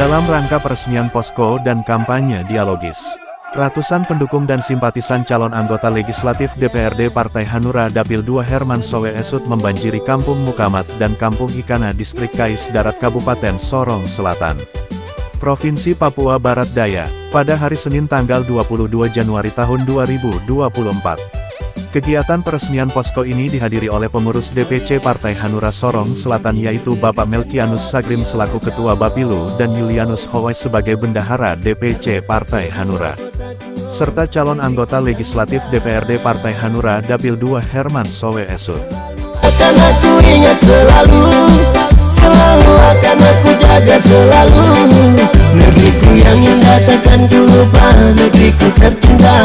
Dalam rangka peresmian posko dan kampanye dialogis, ratusan pendukung dan simpatisan calon anggota legislatif DPRD Partai Hanura Dapil 2 Herman Sowe Esut membanjiri Kampung Mukamat dan Kampung Ikana Distrik Kais Darat Kabupaten Sorong Selatan, Provinsi Papua Barat Daya, pada hari Senin tanggal 22 Januari tahun 2024. Kegiatan peresmian posko ini dihadiri oleh pengurus DPC Partai Hanura Sorong Selatan yaitu Bapak Melkianus Sagrim selaku Ketua Bapilu dan Yulianus Howe sebagai Bendahara DPC Partai Hanura, serta calon anggota legislatif DPRD Partai Hanura Dapil 2 Herman Sowe Esut. Akan aku ingat selalu, selalu akan aku jaga selalu. Negeriku yang indah takkan ku lupa, negeriku tercinta.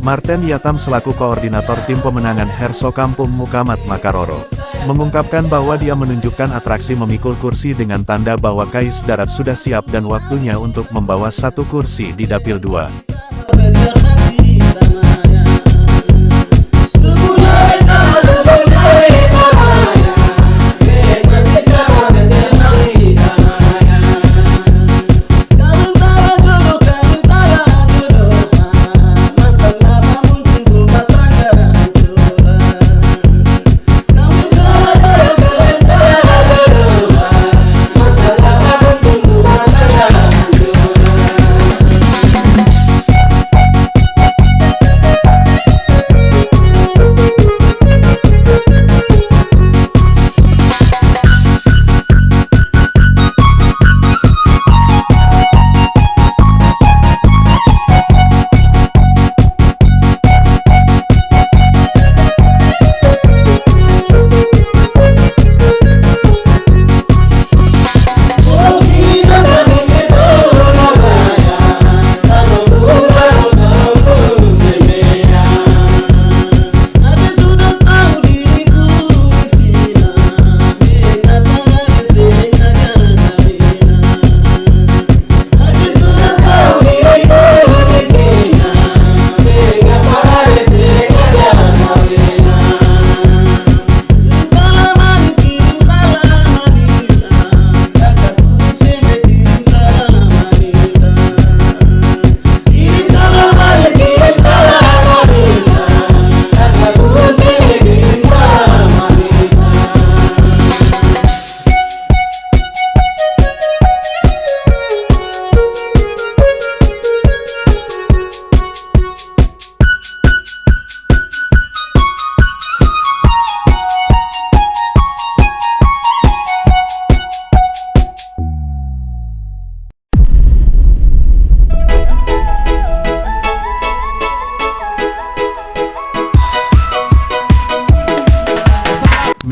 Marten Yatam selaku koordinator tim pemenangan Herso Kampung Mukamat Makaroro, mengungkapkan bahwa dia menunjukkan atraksi memikul kursi dengan tanda bahwa Kais Darat sudah siap dan waktunya untuk membawa satu kursi di Dapil 2.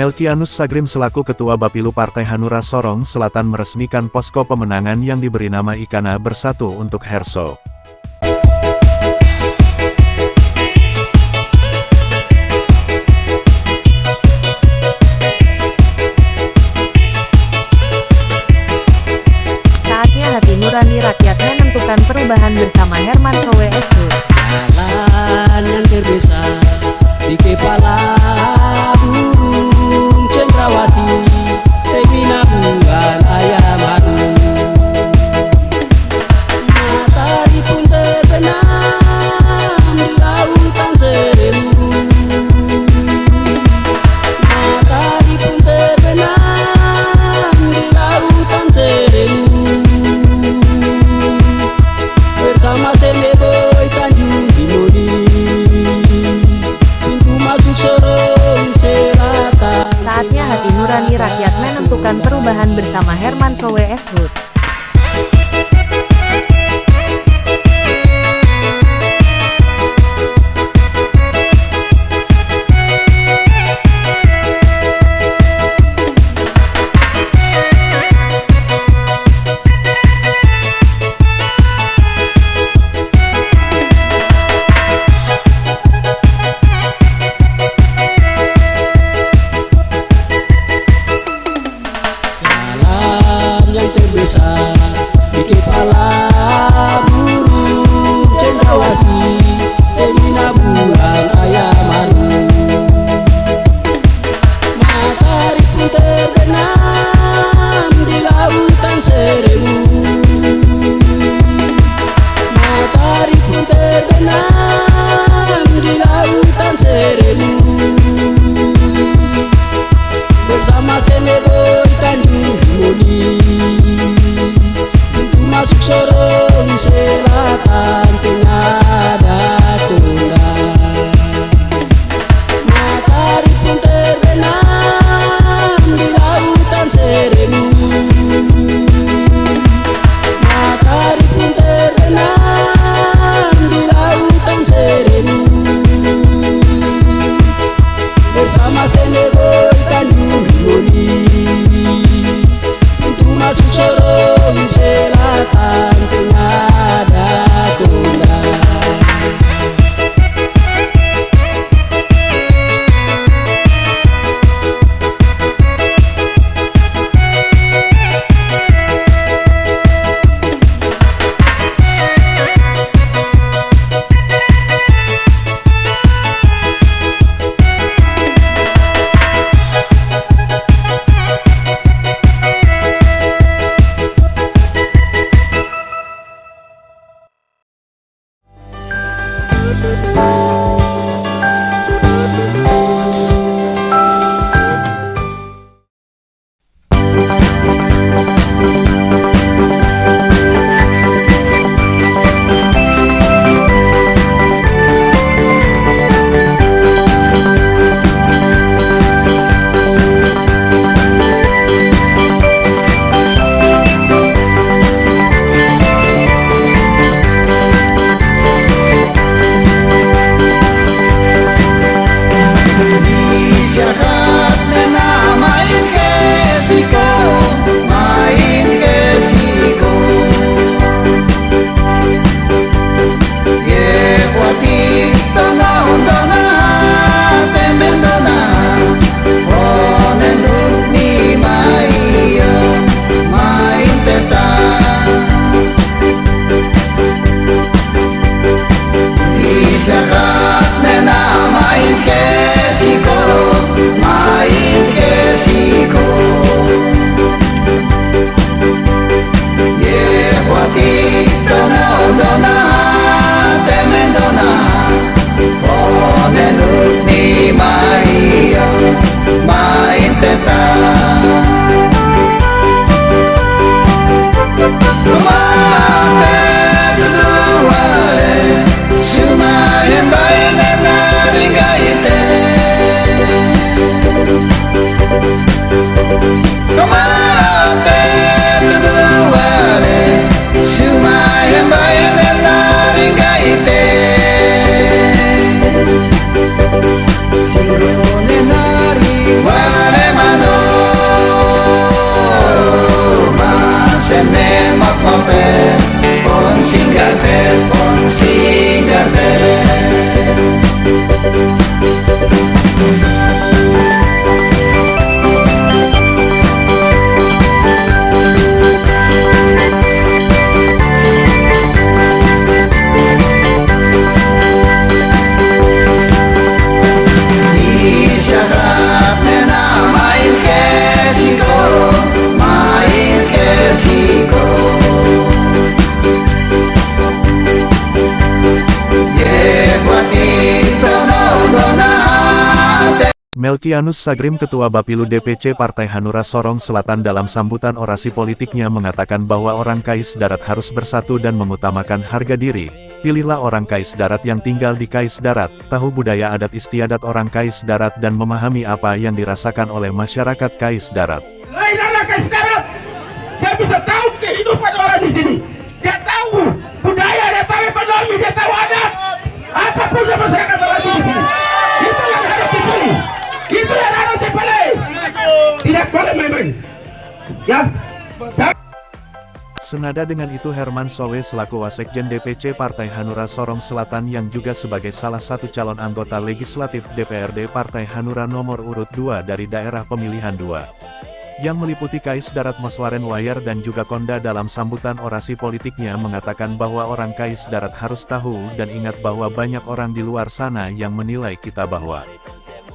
Melkianus Sagrim selaku Ketua Bapilu Partai Hanura Sorong Selatan meresmikan posko pemenangan yang diberi nama Ikana Bersatu untuk Herso. Saatnya hati nurani rakyat menentukan perubahan bersama Herman Sowe Esut. Jalan yang terbesar di kepala burung cendrawasih, Evina bukan ayam madu. Matahari pun terbenam di lautan seribu. Matahari pun terbenam di lautan seribu. Bersama Melkianus Sagrim Ketua Bapilu DPC Partai Hanura Sorong Selatan dalam sambutan orasi politiknya mengatakan bahwa orang Kais Darat harus bersatu dan mengutamakan harga diri. Pilihlah orang Kais Darat yang tinggal di Kais Darat, tahu budaya adat istiadat orang Kais Darat dan memahami apa yang dirasakan oleh masyarakat Kais Darat. Lain orang Kais Darat, dia bisa tahu kehidupan orang di sini. Dia tahu budaya, dia tahu ekonomi, dia tahu adat. Apapun yang masyarakat orang di sini, itu yang harus dipilih. Itu yang harus dipilih. Tidak boleh main-main. Ya. Senada dengan itu Herman Sowe selaku Wasekjen DPC Partai Hanura Sorong Selatan yang juga sebagai salah satu calon anggota legislatif DPRD Partai Hanura nomor urut 2 dari daerah pemilihan 2. Yang meliputi Kais Darat Moswaren Wayar dan juga Konda dalam sambutan orasi politiknya mengatakan bahwa orang Kais Darat harus tahu dan ingat bahwa banyak orang di luar sana yang menilai kita bahwa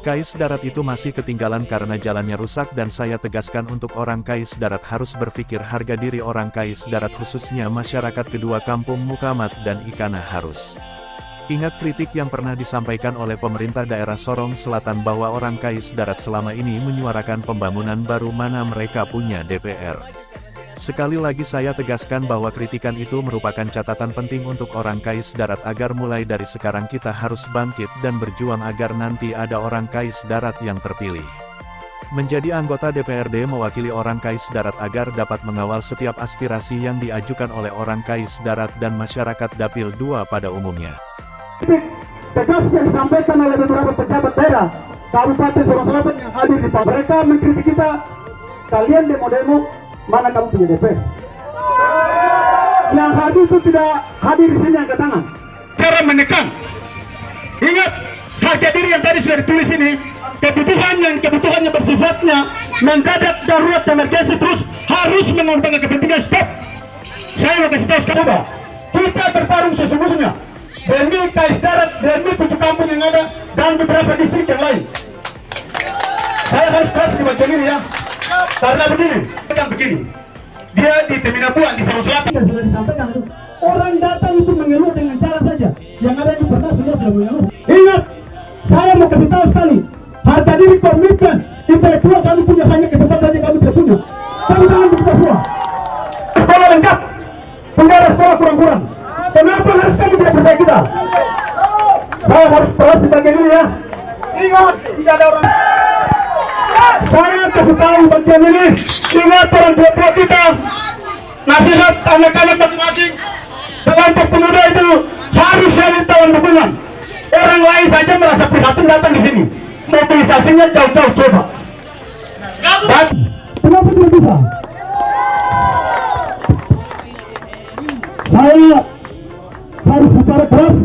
Kais Darat itu masih ketinggalan karena jalannya rusak dan saya tegaskan untuk orang Kais Darat harus berpikir harga diri orang Kais Darat khususnya masyarakat kedua kampung Mukamat dan Ikana harus ingat kritik yang pernah disampaikan oleh pemerintah daerah Sorong Selatan bahwa orang Kais Darat selama ini menyuarakan pembangunan baru mana mereka punya DPR. Sekali lagi saya tegaskan bahwa kritikan itu merupakan catatan penting untuk orang Kais Darat agar mulai dari sekarang kita harus bangkit dan berjuang agar nanti ada orang Kais Darat yang terpilih menjadi anggota DPRD mewakili orang Kais Darat agar dapat mengawal setiap aspirasi yang diajukan oleh orang Kais Darat dan masyarakat Dapil 2 pada umumnya. Tegas yang disampaikan oleh beberapa pejabat daerah Kabupaten Sorong Selatan yang hadir di mereka mengkritik kita, kalian demo-demo, mana kamu punya DP? Yang hadir itu tidak hadir di sini angkat tangan. Cara menekan. Ingat, harga diri yang tadi sudah ditulis ini, kebutuhannya bersifatnya mendadak, darurat, emergensi, terus harus mengorbankan kepentingan stop. Saya mau kasih tahu coba, kita bertarung sesungguhnya demi Kais Darat, demi 7 kampung yang ada dan beberapa distrik yang lain. Saya harus keras di macam ini ya. Karena begini, dia di Teminabuan di Sorong Selatan Sudah disampaikan itu, orang datang itu mengeluh dengan cara saja. Yang ada di pernah sudah mengeluh. Ingat, saya mau kasih tahu sekali, harga diri komitmen intelektual kami punya, hanya kesempatan saja kami tidak punya. Kami jangan begitu semua. Sekolah lengkap, penjara sekolah kurang-kurang. Kenapa harus kami tidak percaya kita? Saya harus peras di bagian ini ya. Ingat, tidak ada orang. Saya kasih tahu bagian ini, ingat orang tua kita, nasihat anak-anak masing-masing, kelompok pemuda itu harus saling tahu dukungan. Orang lain saja merasa prihatin datang di sini, mobilisasinya jauh-jauh coba. Dan kenapa tidak bisa? Saya harus bicara keras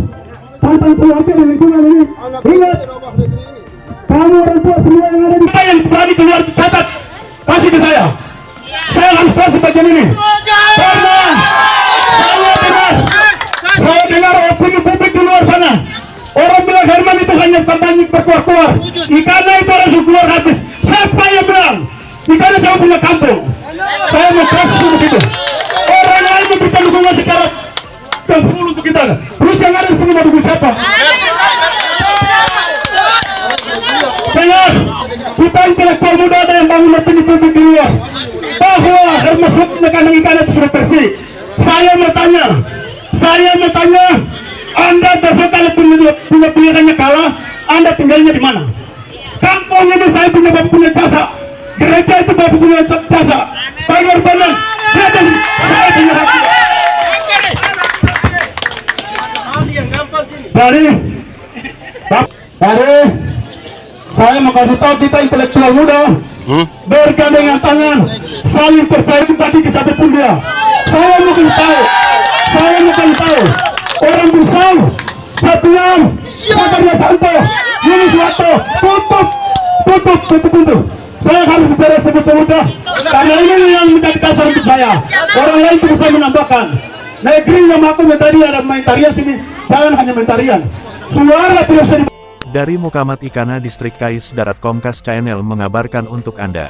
tentang keluarga dan lingkungan ini. Ingat, kamu orang tua semua yang ada di sini yang berani keluar catat, kasih ke saya. Saya harus kasih bagian ini. Karena saya dengar opini publik di luar sana. Orang bilang Herman itu hanya kampanye berkuar-kuar. Ikana itu harus keluar habis. Siapa yang bilang? Ikana saya punya kampung. Saya mau kasih begitu. Orang lain memberikan dukungan secara full untuk kita. Terus yang ada di sini mau dukung siapa? Dengar, kita intelektual muda ada yang bangun opini publik di luar bahwa Herman Sukma kandang ikan itu sudah bersih. Saya mau tanya, Anda besok kalau punya pilihannya kalah, Anda tinggalnya di mana? Kampung ini saya punya bapak punya jasa, gereja itu bapak punya jasa, bangun, saya punya hak. Dari saya mau kasih tahu kita intelektual muda, bergandengan tangan, saling percaya tadi di satu pun dia. Saya mau kasih tahu, orang besar, Satuan, Sakarya Santo, Yuni Suwato, tutup pintu. Saya harus bicara sebut-sebut karena ini yang menjadi dasar untuk saya. Orang lain tidak bisa menambahkan. Negeri yang mampu mentarian dan main tarian sini, jangan hanya main tarian. Suara tidak bisa. Dari Mukamat Ikana Distrik Kais Darat Komkas Channel mengabarkan untuk Anda.